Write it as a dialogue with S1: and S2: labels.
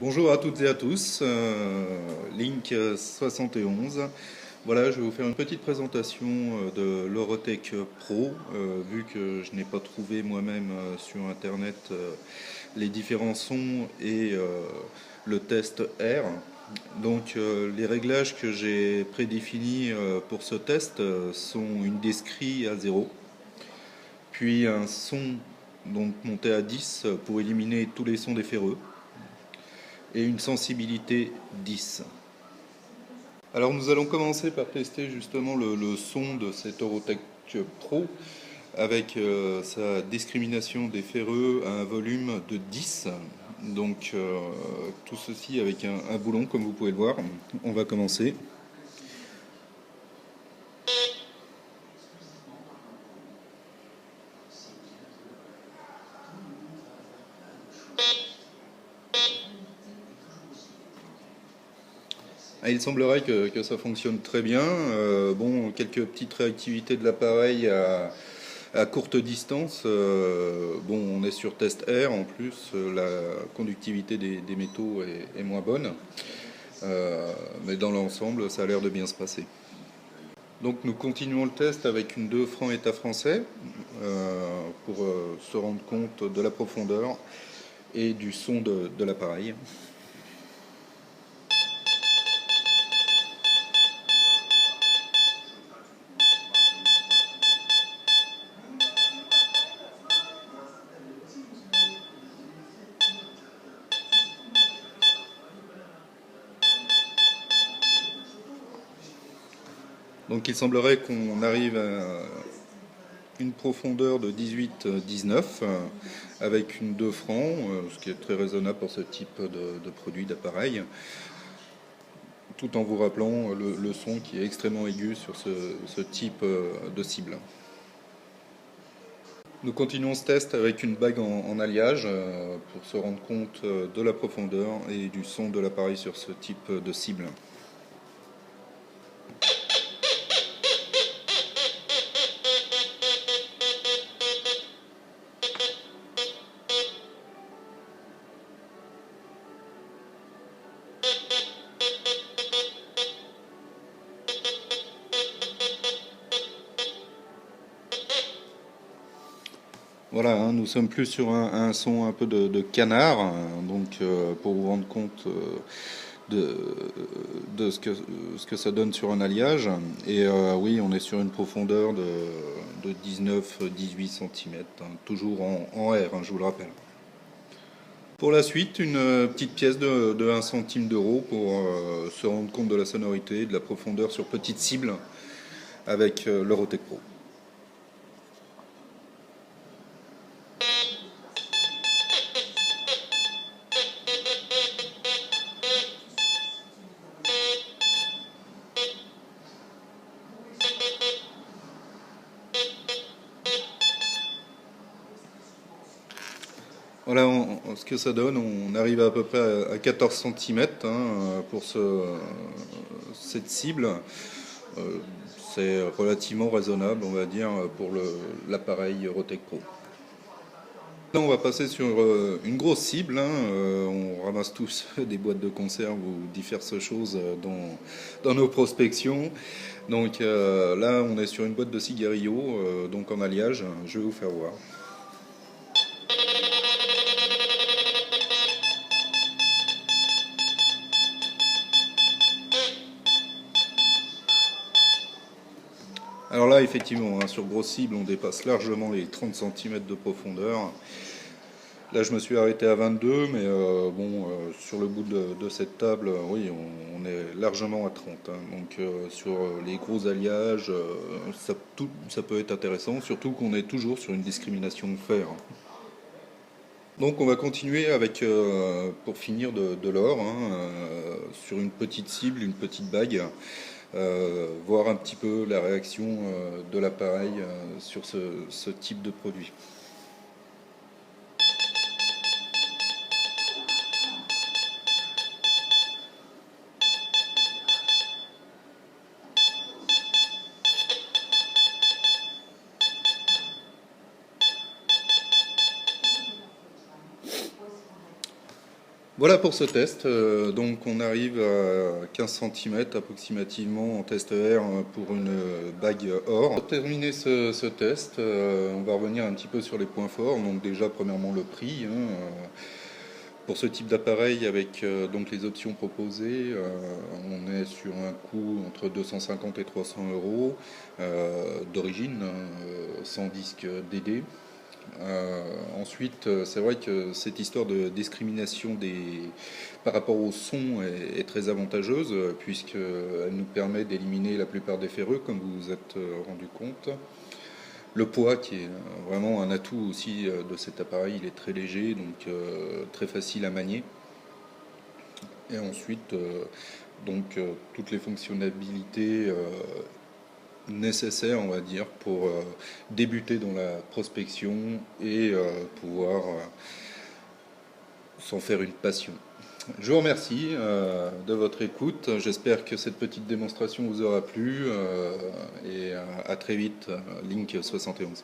S1: Bonjour à toutes et à tous, Link 71. Voilà, je vais vous faire une petite présentation de l'Orotech Pro, vu que je n'ai pas trouvé moi-même sur Internet les différents sons et le test R. Donc les réglages que j'ai prédéfinis pour ce test sont une discrete à 0, puis un son donc monté à 10 pour éliminer tous les sons des ferreux, et une sensibilité 10. Alors nous allons commencer par tester justement le son de cet Orotech Pro avec sa discrimination des ferreux à un volume de 10. Donc tout ceci avec un boulon comme vous pouvez le voir. On va commencer. Ah, il semblerait que ça fonctionne très bien. Bon, quelques petites réactivités de l'appareil à courte distance. Bon, on est sur test R en plus, la conductivité des métaux est moins bonne. Mais dans l'ensemble, ça a l'air de bien se passer. Donc nous continuons le test avec une 2 francs état français pour se rendre compte de la profondeur et du son de l'appareil. Donc il semblerait qu'on arrive à une profondeur de 18-19 avec une 2 francs, ce qui est très raisonnable pour ce type de produit, d'appareil, tout en vous rappelant le son qui est extrêmement aigu sur ce type de cible. Nous continuons ce test avec une bague en alliage pour se rendre compte de la profondeur et du son de l'appareil sur ce type de cible. Voilà, hein, nous sommes plus sur un son un peu de canard, hein, donc pour vous rendre compte de ce que ça donne sur un alliage. Et oui, on est sur une profondeur de 19-18 cm, hein, toujours en R, hein, je vous le rappelle. Pour la suite, une petite pièce de 1 centime d'euro pour se rendre compte de la sonorité et de la profondeur sur petite cible avec l'Orotech Pro. Voilà ce que ça donne. On arrive à peu près à 14 cm pour cette cible. C'est relativement raisonnable, on va dire, pour l'appareil Rotec Pro. Là, on va passer sur une grosse cible. On ramasse tous des boîtes de conserve ou diverses choses dans nos prospections. Donc là, on est sur une boîte de cigarillos, donc en alliage. Je vais vous faire voir. Alors là, effectivement, hein, sur grosse cible, on dépasse largement les 30 cm de profondeur. Là, je me suis arrêté à 22, mais bon, sur le bout de cette table, oui, on est largement à 30. Hein. Donc, sur les gros alliages, ça peut être intéressant, surtout qu'on est toujours sur une discrimination de fer. Donc, on va continuer avec, pour finir, de l'or, hein, sur une petite cible, une petite bague. Voir un petit peu la réaction de l'appareil sur ce type de produit. Voilà pour ce test. Donc on arrive à 15 cm approximativement en test R pour une bague or. Pour terminer ce test, on va revenir un petit peu sur les points forts. Donc déjà premièrement le prix. Pour ce type d'appareil avec donc les options proposées, on est sur un coût entre 250 et 300 euros d'origine, sans disque DD. Ensuite, c'est vrai que cette histoire de discrimination par rapport au son est très avantageuse, puisqu'elle nous permet d'éliminer la plupart des ferreux, comme vous vous êtes rendu compte. Le poids, qui est vraiment un atout aussi de cet appareil, il est très léger, donc très facile à manier. Et ensuite, toutes les fonctionnalités nécessaire, on va dire, pour débuter dans la prospection et pouvoir s'en faire une passion. Je vous remercie de votre écoute. J'espère que cette petite démonstration vous aura plu et à très vite, Link 71.